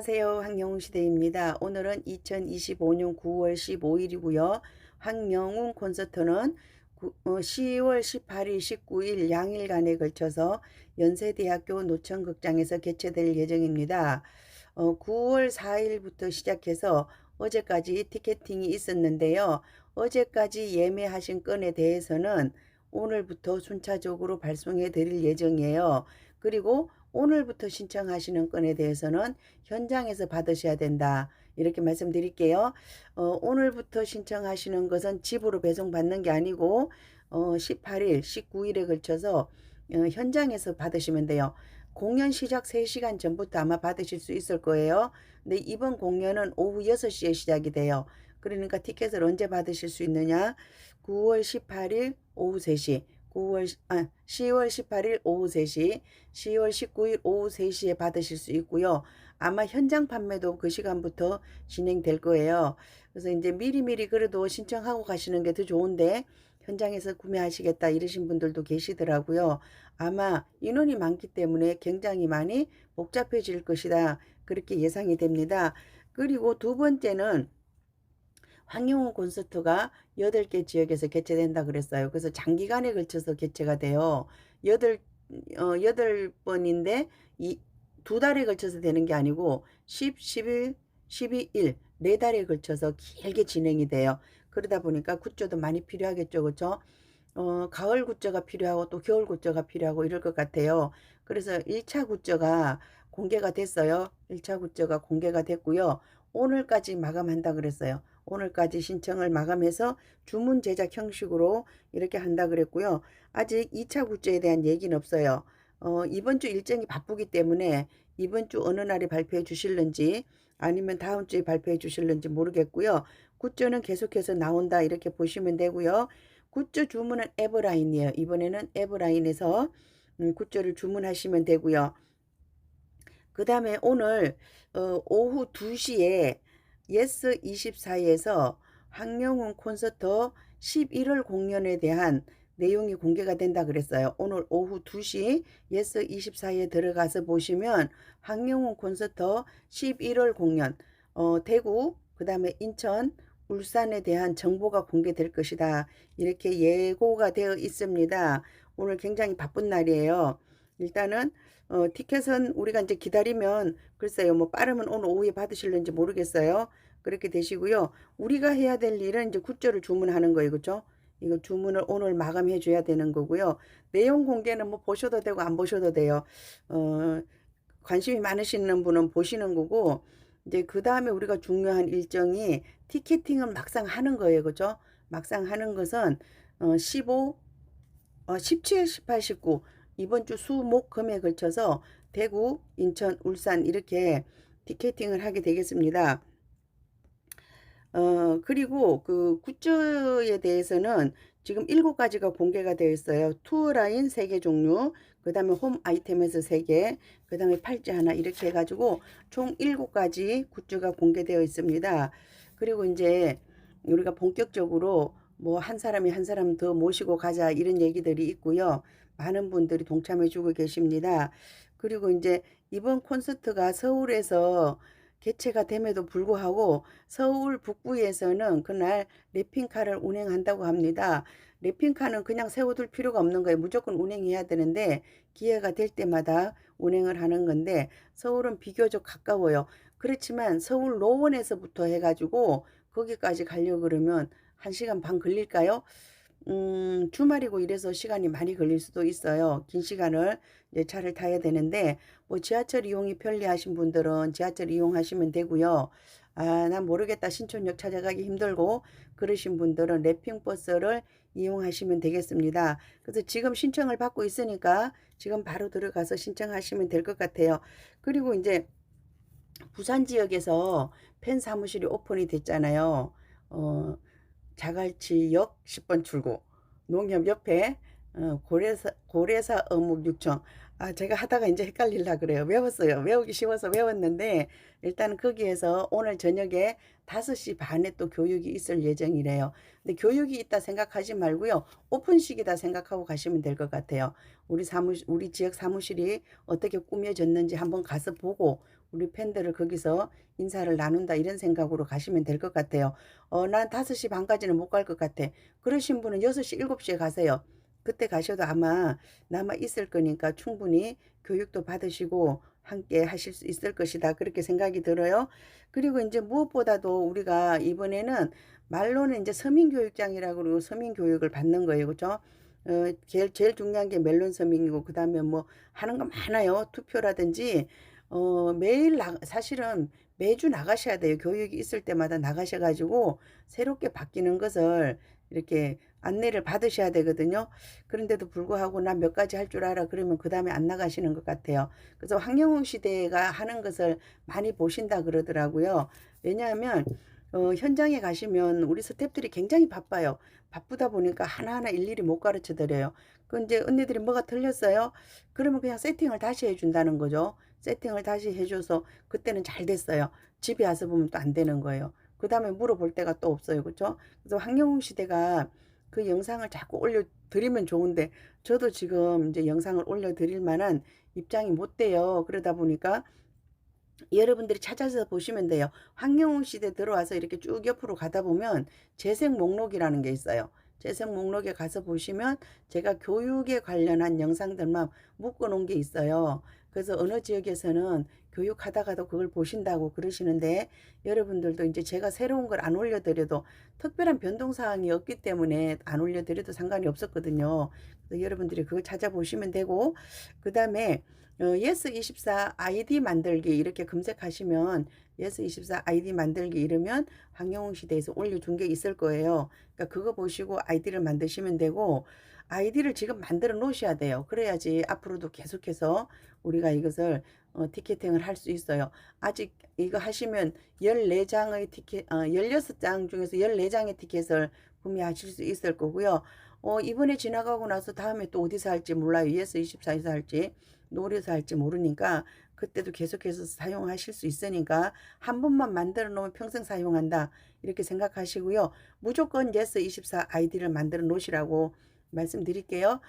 안녕하세요. 황영웅 시대입니다. 오늘은 2025년 9월 15일이고요. 황영웅 콘서트는 10월 18일, 19일 양일간에 걸쳐서 연세대학교 노천극장에서 개최될 예정입니다. 9월 4일부터 시작해서 어제까지 티켓팅이 있었는데요. 어제까지 예매하신 건에 대해서는 오늘부터 순차적으로 발송해 드릴 예정이에요. 그리고 오늘부터 신청하시는 건에 대해서는 현장에서 받으셔야 된다. 이렇게 말씀드릴게요. 오늘부터 신청하시는 것은 집으로 배송받는 게 아니고 18일, 19일에 걸쳐서 현장에서 받으시면 돼요. 공연 시작 3시간 전부터 아마 받으실 수 있을 거예요. 근데 이번 공연은 오후 6시에 시작이 돼요. 그러니까 티켓을 언제 받으실 수 있느냐? 9월 18일 오후 3시, 10월 18일 오후 3시, 10월 19일 오후 3시에 받으실 수 있고요. 아마 현장 판매도 그 시간부터 진행될 거예요. 그래서 이제 미리미리 그래도 신청하고 가시는 게 더 좋은데 현장에서 구매하시겠다 이러신 분들도 계시더라고요. 아마 인원이 많기 때문에 굉장히 많이 복잡해질 것이다. 그렇게 예상이 됩니다. 그리고 두 번째는 황영훈 콘서트가 8개 지역에서 개최된다 그랬어요. 그래서 장기간에 걸쳐서 개최가 돼요. 8번인데 이 2달에 걸쳐서 되는 게 아니고 10, 11, 12일 4달에 걸쳐서 길게 진행이 돼요. 그러다 보니까 굿즈도 많이 필요하겠죠. 그렇죠? 가을 굿즈가 필요하고 또 겨울 굿즈가 필요하고 이럴 것 같아요. 그래서 1차 굿즈가 공개가 됐어요. 1차 굿즈가 공개가 됐고요. 오늘까지 마감한다 그랬어요. 오늘까지 신청을 마감해서 주문 제작 형식으로 이렇게 한다 그랬고요. 아직 2차 굿즈에 대한 얘기는 없어요. 이번 주 일정이 바쁘기 때문에 이번 주 어느 날에 발표해 주실는지 아니면 다음 주에 발표해 주실는지 모르겠고요. 굿즈는 계속해서 나온다 이렇게 보시면 되고요. 굿즈 주문은 에버라인이에요. 이번에는 에버라인에서 굿즈를 주문하시면 되고요. 그 다음에 오늘 오후 2시에 예스24에서 황영훈 콘서트 11월 공연에 대한 내용이 공개가 된다 그랬어요. 오늘 오후 2시 예스24에 들어가서 보시면 황영훈 콘서트 11월 공연 대구 그 다음에 인천 울산에 대한 정보가 공개될 것이다. 이렇게 예고가 되어 있습니다. 오늘 굉장히 바쁜 날이에요. 일단은 티켓은 우리가 이제 기다리면 글쎄요 뭐 빠르면 오늘 오후에 받으실는지 모르겠어요. 그렇게 되시고요. 우리가 해야 될 일은 이제 굿즈를 주문하는 거예요. 그렇죠? 이거 주문을 오늘 마감해 줘야 되는 거고요. 내용 공개는 뭐 보셔도 되고 안 보셔도 돼요. 어, 관심이 많으시는 분은 보시는 거고 이제 그 다음에 우리가 중요한 일정이 티켓팅을 막상 하는 거예요. 그죠? 막상 하는 것은 15, 17, 18, 19 이번 주 수, 목, 금에 걸쳐서 대구, 인천, 울산 이렇게 티켓팅을 하게 되겠습니다. 그리고 그 굿즈에 대해서는 지금 7가지가 공개가 되어 있어요. 투어라인 3개 종류, 그 다음에 홈 아이템에서 3개, 그 다음에 팔찌 하나 이렇게 해가지고 총 7가지 굿즈가 공개되어 있습니다. 그리고 이제 우리가 본격적으로 뭐 한 사람이 한 사람 더 모시고 가자 이런 얘기들이 있고요. 많은 분들이 동참해 주고 계십니다. 그리고 이제 이번 콘서트가 서울에서 개최가 됨에도 불구하고 서울 북부에서는 그날 랩핑카를 운행한다고 합니다. 랩핑카는 그냥 세워둘 필요가 없는 거예요. 무조건 운행해야 되는데 기회가 될 때마다 운행을 하는 건데 서울은 비교적 가까워요. 그렇지만 서울 노원에서부터 해가지고 거기까지 가려고 그러면 1시간 반 걸릴까요? 주말이고 이래서 시간이 많이 걸릴 수도 있어요. 긴 시간을 이제 차를 타야 되는데 뭐 지하철 이용이 편리하신 분들은 지하철 이용하시면 되고요. 아, 난 모르겠다. 신촌역 찾아가기 힘들고 그러신 분들은 랩핑버스를 이용하시면 되겠습니다. 그래서 지금 신청을 받고 있으니까 지금 바로 들어가서 신청하시면 될 것 같아요. 그리고 이제 부산 지역에서 팬 사무실이 오픈이 됐잖아요. 자갈치역 10번 출구 농협 옆에 고래사 어묵 육청. 아, 제가 하다가 이제 헷갈릴라 그래요. 외웠어요. 외우기 쉬워서 외웠는데 일단 거기에서 오늘 저녁에 5시 반에 또 교육이 있을 예정이래요. 근데 교육이 있다 생각하지 말고요. 오픈식이다 생각하고 가시면 될 것 같아요. 우리 지역 사무실이 어떻게 꾸며졌는지 한번 가서 보고 우리 팬들을 거기서 인사를 나눈다 이런 생각으로 가시면 될 것 같아요. 난 5시 반까지는 못 갈 것 같아. 그러신 분은 6시, 7시에 가세요. 그때 가셔도 아마 남아 있을 거니까 충분히 교육도 받으시고 함께 하실 수 있을 것이다. 그렇게 생각이 들어요. 그리고 이제 무엇보다도 우리가 이번에는 말로는 이제 서민교육장이라고 그러고 서민교육을 받는 거예요. 그죠? 제일 중요한 게 멜론 서민이고, 그 다음에 뭐 하는 거 많아요. 투표라든지, 매일 사실은 매주 나가셔야 돼요. 교육이 있을 때마다 나가셔가지고 새롭게 바뀌는 것을 이렇게 안내를 받으셔야 되거든요. 그런데도 불구하고 난 몇 가지 할 줄 알아. 그러면 그 다음에 안 나가시는 것 같아요. 그래서 황영웅 시대가 하는 것을 많이 보신다 그러더라고요. 왜냐하면 현장에 가시면 우리 스태프들이 굉장히 바빠요. 바쁘다 보니까 하나하나 일일이 못 가르쳐 드려요. 그 이제 언니들이 뭐가 틀렸어요? 그러면 그냥 세팅을 다시 해준다는 거죠. 세팅을 다시 해줘서 그때는 잘 됐어요. 집에 와서 보면 또 안 되는 거예요. 그 다음에 물어볼 데가 또 없어요. 그렇죠? 그래서 황영웅 시대가 그 영상을 자꾸 올려드리면 좋은데 저도 지금 이제 영상을 올려드릴 만한 입장이 못 돼요. 그러다 보니까 여러분들이 찾아서 보시면 돼요. 황영웅 시대 들어와서 이렇게 쭉 옆으로 가다 보면 재생 목록이라는 게 있어요. 재생 목록에 가서 보시면 제가 교육에 관련한 영상들만 묶어 놓은 게 있어요. 그래서 어느 지역에서는 교육하다가도 그걸 보신다고 그러시는데, 여러분들도 이제 제가 새로운 걸 안 올려드려도 특별한 변동사항이 없기 때문에 안 올려드려도 상관이 없었거든요. 그래서 여러분들이 그걸 찾아보시면 되고, 그 다음에 예스24 아이디 만들기 이렇게 검색하시면 예스24 아이디 만들기 이러면 황영웅 시대에서 올려준 게 있을 거예요. 그러니까 그거 보시고 아이디를 만드시면 되고, 아이디를 지금 만들어 놓으셔야 돼요. 그래야지 앞으로도 계속해서 우리가 이것을 티켓팅을 할 수 있어요. 아직 이거 하시면 14장의 티켓, 16장 중에서 14장의 티켓을 구매하실 수 있을 거고요. 이번에 지나가고 나서 다음에 또 어디서 할지 몰라요. 예스24에서 할지. 노려서 할지 모르니까 그때도 계속해서 사용하실 수 있으니까 한 번만 만들어 놓으면 평생 사용한다 이렇게 생각하시고요. 무조건 예스24 아이디를 만들어 놓으시라고 말씀드릴게요.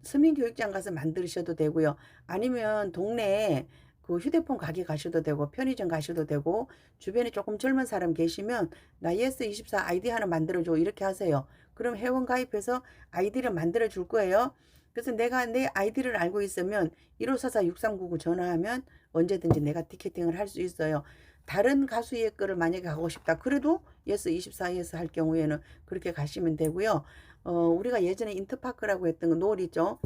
서민교육장 가서 만드셔도 되고요. 아니면 동네에 그 휴대폰 가게 가셔도 되고 편의점 가셔도 되고, 주변에 조금 젊은 사람 계시면 나 예스24 아이디 하나 만들어줘 이렇게 하세요. 그럼 회원 가입해서 아이디를 만들어 줄 거예요. 그래서 내가 내 아이디를 알고 있으면 1544-6399 전화하면 언제든지 내가 티켓팅을 할 수 있어요. 다른 가수의 거를 만약에 가고 싶다 그래도 예스24에서 할 경우에는 그렇게 가시면 되고요. 우리가 예전에 인터파크라고 했던 거 노을 있죠.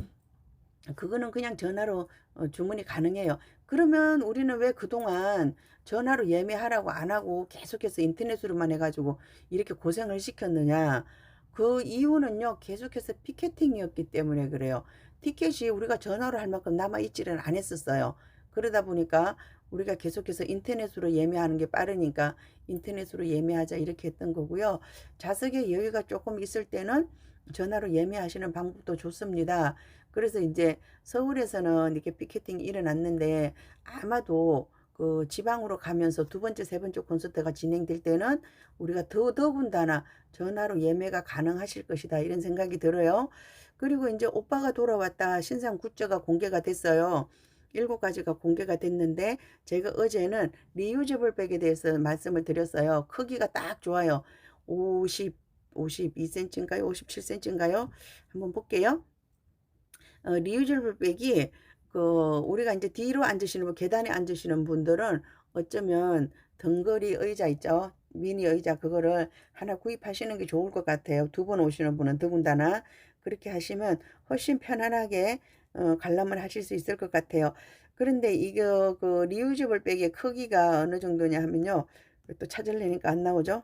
그거는 그냥 전화로 주문이 가능해요. 그러면 우리는 왜 그동안 전화로 예매하라고 안 하고 계속해서 인터넷으로만 해가지고 이렇게 고생을 시켰느냐. 그 이유는요, 계속해서 피켓팅이었기 때문에 그래요. 티켓이 우리가 전화로 할 만큼 남아있지를 않았었어요. 그러다 보니까 우리가 계속해서 인터넷으로 예매하는 게 빠르니까 인터넷으로 예매하자 이렇게 했던 거고요. 좌석에 여유가 조금 있을 때는 전화로 예매하시는 방법도 좋습니다. 그래서 이제 서울에서는 이렇게 피켓팅이 일어났는데, 아마도 그 지방으로 가면서 두 번째, 세 번째 콘서트가 진행될 때는 우리가 더군다나 전화로 예매가 가능하실 것이다 이런 생각이 들어요. 그리고 이제 오빠가 돌아왔다 신상 굿즈가 공개가 됐어요. 7가지가 공개가 됐는데 제가 어제는 리유저블 백에 대해서 말씀을 드렸어요. 크기가 딱 좋아요. 52cm인가요? 57cm인가요? 한번 볼게요. 리유저블 백이 우리가 이제 뒤로 앉으시는 분, 계단에 앉으시는 분들은 어쩌면 덩거리 의자 있죠. 미니 의자 그거를 하나 구입하시는 게 좋을 것 같아요. 2번 오시는 분은 더군다나 그렇게 하시면 훨씬 편안하게 관람을 하실 수 있을 것 같아요. 그런데 이거 리유저블 백의 크기가 어느 정도냐 하면요. 또 찾으려니까 안 나오죠.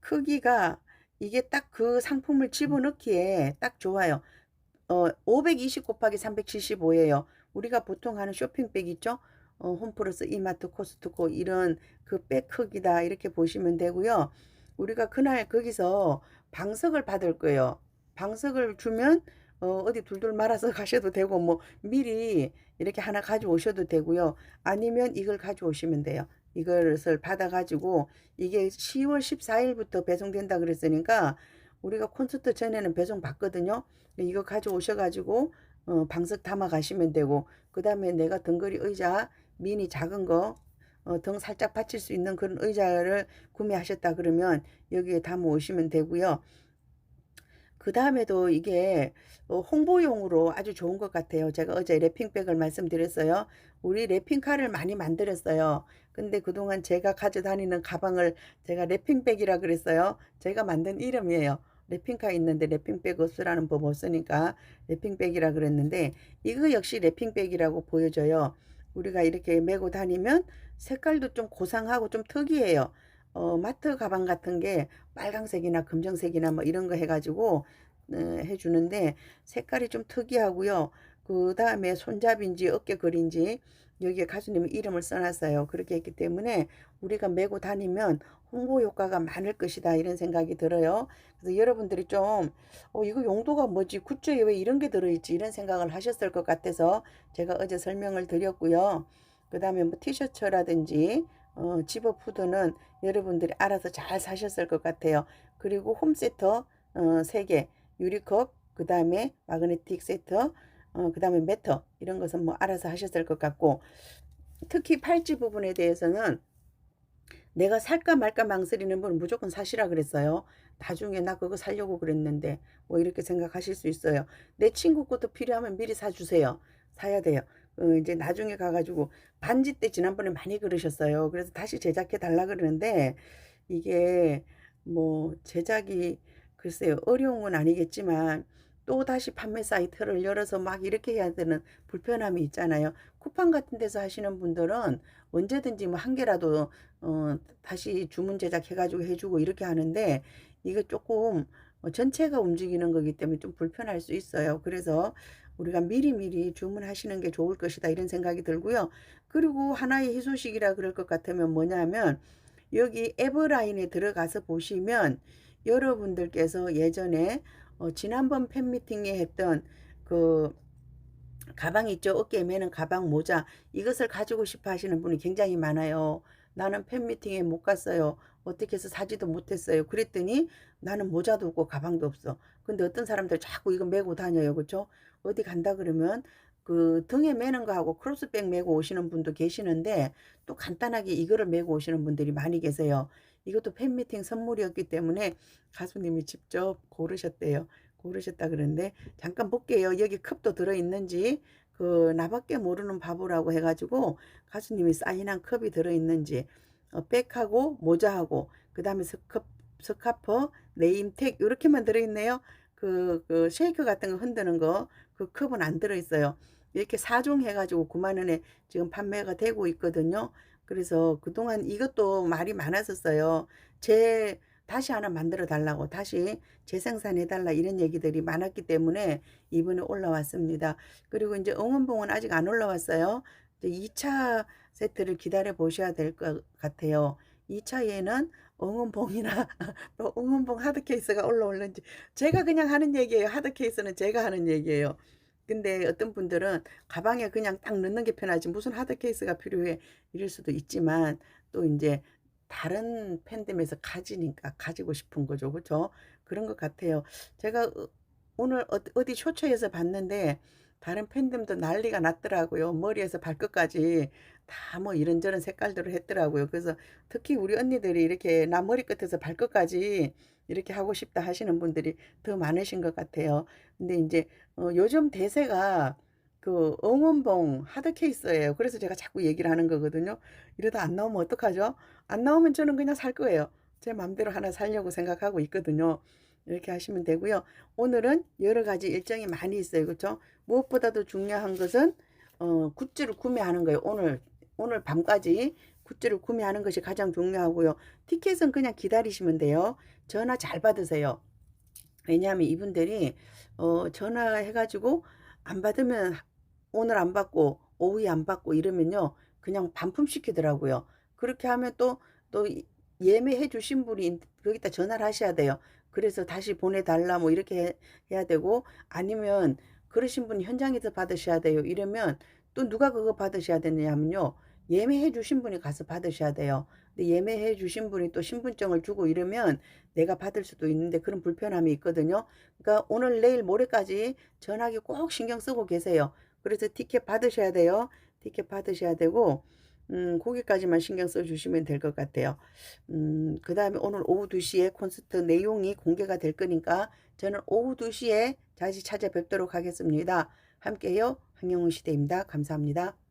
크기가 이게 딱 그 상품을 집어넣기에 딱 좋아요. 520 곱하기 375예요. 우리가 보통 하는 쇼핑백 있죠? 홈플러스, 이마트, 코스트코 이런 그 백 크기다 이렇게 보시면 되고요. 우리가 그날 거기서 방석을 받을 거예요. 방석을 주면 어디 둘둘 말아서 가셔도 되고 뭐 미리 이렇게 하나 가져오셔도 되고요. 아니면 이걸 가져오시면 돼요. 이것을 받아가지고 이게 10월 14일부터 배송된다 그랬으니까 우리가 콘서트 전에는 배송 받거든요. 이거 가져오셔가지고 방석 담아 가시면 되고, 그 다음에 내가 등거리 의자 미니 작은 거 등 살짝 받칠 수 있는 그런 의자를 구매하셨다 그러면 여기에 담아 오시면 되고요. 그 다음에도 이게 홍보용으로 아주 좋은 것 같아요. 제가 어제 랩핑백을 말씀드렸어요. 우리 랩핑카를 많이 만들었어요. 근데 그동안 제가 가져다니는 가방을 제가 랩핑백이라 그랬어요. 제가 만든 이름이에요. 랩핑카 있는데 랩핑백 없으라는 법 없으니까 랩핑백이라 그랬는데, 이거 역시 랩핑백이라고 보여져요. 우리가 이렇게 메고 다니면 색깔도 좀 고상하고 좀 특이해요. 마트 가방 같은 게 빨강색이나 검정색이나 뭐 이런 거 해가지고 해주는데, 색깔이 좀 특이하고요. 그 다음에 손잡이인지 어깨걸인지 여기에 가수님 이름을 써놨어요. 그렇게 했기 때문에 우리가 메고 다니면 홍보 효과가 많을 것이다, 이런 생각이 들어요. 그래서 여러분들이 좀 이거 용도가 뭐지, 굿즈에 왜 이런 게 들어있지, 이런 생각을 하셨을 것 같아서 제가 어제 설명을 드렸고요. 그 다음에 뭐 티셔츠라든지 집업 후드는 여러분들이 알아서 잘 사셨을 것 같아요. 그리고 홈세터 3개, 유리컵, 그 다음에 마그네틱 세터, 그 다음에 매터, 이런 것은 뭐 알아서 하셨을 것 같고, 특히 팔찌 부분에 대해서는 내가 살까 말까 망설이는 분은 무조건 사시라 그랬어요. 나중에 나 그거 사려고 그랬는데 뭐 이렇게 생각하실 수 있어요. 내 친구 것도 필요하면 미리 사주세요. 사야 돼요. 이제 나중에 가가지고 반지 때 지난번에 많이 그러셨어요. 그래서 다시 제작해 달라 그러는데, 이게 뭐 제작이 글쎄요, 어려운 건 아니겠지만 또 다시 판매 사이트를 열어서 막 이렇게 해야 되는 불편함이 있잖아요. 쿠팡 같은 데서 하시는 분들은 언제든지 뭐 한 개라도 다시 주문 제작해가지고 해주고 이렇게 하는데, 이게 조금 전체가 움직이는 거기 때문에 좀 불편할 수 있어요. 그래서 우리가 미리미리 주문하시는 게 좋을 것이다, 이런 생각이 들고요. 그리고 하나의 희소식이라 그럴 것 같으면 뭐냐면, 여기 에버라인에 들어가서 보시면 여러분들께서 예전에 지난번 팬미팅에 했던 그 가방 있죠? 어깨에 매는 가방, 모자, 이것을 가지고 싶어 하시는 분이 굉장히 많아요. 나는 팬미팅에 못 갔어요. 어떻게 해서 사지도 못했어요. 그랬더니 나는 모자도 없고 가방도 없어. 근데 어떤 사람들 자꾸 이거 메고 다녀요. 그렇죠? 어디 간다 그러면 그 등에 매는 거하고 크로스백 메고 오시는 분도 계시는데, 또 간단하게 이거를 메고 오시는 분들이 많이 계세요. 이것도 팬미팅 선물이었기 때문에 가수님이 직접 고르셨대요. 고르셨다 그러는데 잠깐 볼게요. 여기 컵도 들어있는지, 그 나밖에 모르는 바보라고 해가지고 가수님이 사인한 컵이 들어있는지, 백하고 모자하고 그 다음에 스카퍼, 네임택 이렇게만 들어있네요. 그 쉐이크 같은 거 흔드는 거, 그 컵은 안 들어있어요. 이렇게 4종 해가지고 9만 원에 지금 판매가 되고 있거든요. 그래서 그동안 이것도 말이 많았었어요. 다시 하나 만들어 달라고, 다시 재생산해 달라, 이런 얘기들이 많았기 때문에 이번에 올라왔습니다. 그리고 이제 응원봉은 아직 안 올라왔어요. 이제 2차 세트를 기다려 보셔야 될 것 같아요. 2차에는 응원봉이나 또 응원봉 하드 케이스가 올라올는지, 제가 그냥 하는 얘기예요. 하드 케이스는 제가 하는 얘기예요. 근데 어떤 분들은 가방에 그냥 딱 넣는 게 편하지 무슨 하드 케이스가 필요해, 이럴 수도 있지만, 또 이제 다른 팬덤에서 가지니까 가지고 싶은 거죠. 그렇죠? 그런 것 같아요. 제가 오늘 어디 쇼츠에서 봤는데 다른 팬덤도 난리가 났더라고요. 머리에서 발끝까지 다 뭐 이런저런 색깔들을 했더라고요. 그래서 특히 우리 언니들이 이렇게 나 머리 끝에서 발끝까지 이렇게 하고 싶다 하시는 분들이 더 많으신 것 같아요. 근데 이제 요즘 대세가 그 응원봉 하드 케이스예요. 그래서 제가 자꾸 얘기를 하는 거거든요. 이러다 안 나오면 어떡하죠? 안 나오면 저는 그냥 살 거예요. 제 마음대로 하나 살려고 생각하고 있거든요. 이렇게 하시면 되고요. 오늘은 여러 가지 일정이 많이 있어요. 그렇죠? 무엇보다도 중요한 것은 굿즈를 구매하는 거예요. 오늘 밤까지 굿즈를 구매하는 것이 가장 중요하고요. 티켓은 그냥 기다리시면 돼요. 전화 잘 받으세요. 왜냐하면 이분들이 전화해가지고 안 받으면 오늘 안 받고 오후에 안 받고 이러면요, 그냥 반품시키더라고요. 그렇게 하면 또 예매해 주신 분이 거기다 전화를 하셔야 돼요. 그래서 다시 보내달라 뭐 이렇게 해야 되고, 아니면 그러신 분 현장에서 받으셔야 돼요. 이러면 또 누가 그거 받으셔야 되냐면요, 예매해 주신 분이 가서 받으셔야 돼요. 근데 예매해 주신 분이 또 신분증을 주고 이러면 내가 받을 수도 있는데 그런 불편함이 있거든요. 그러니까 오늘 내일 모레까지 전화기 꼭 신경 쓰고 계세요. 그래서 티켓 받으셔야 돼요. 티켓 받으셔야 되고 거기까지만 신경 써 주시면 될 것 같아요. 그다음에 오늘 오후 2 시에 콘서트 내용이 공개가 될 거니까 저는 오후 2 시에 다시 찾아뵙도록 하겠습니다. 함께요. 황영우 시대입니다. 감사합니다.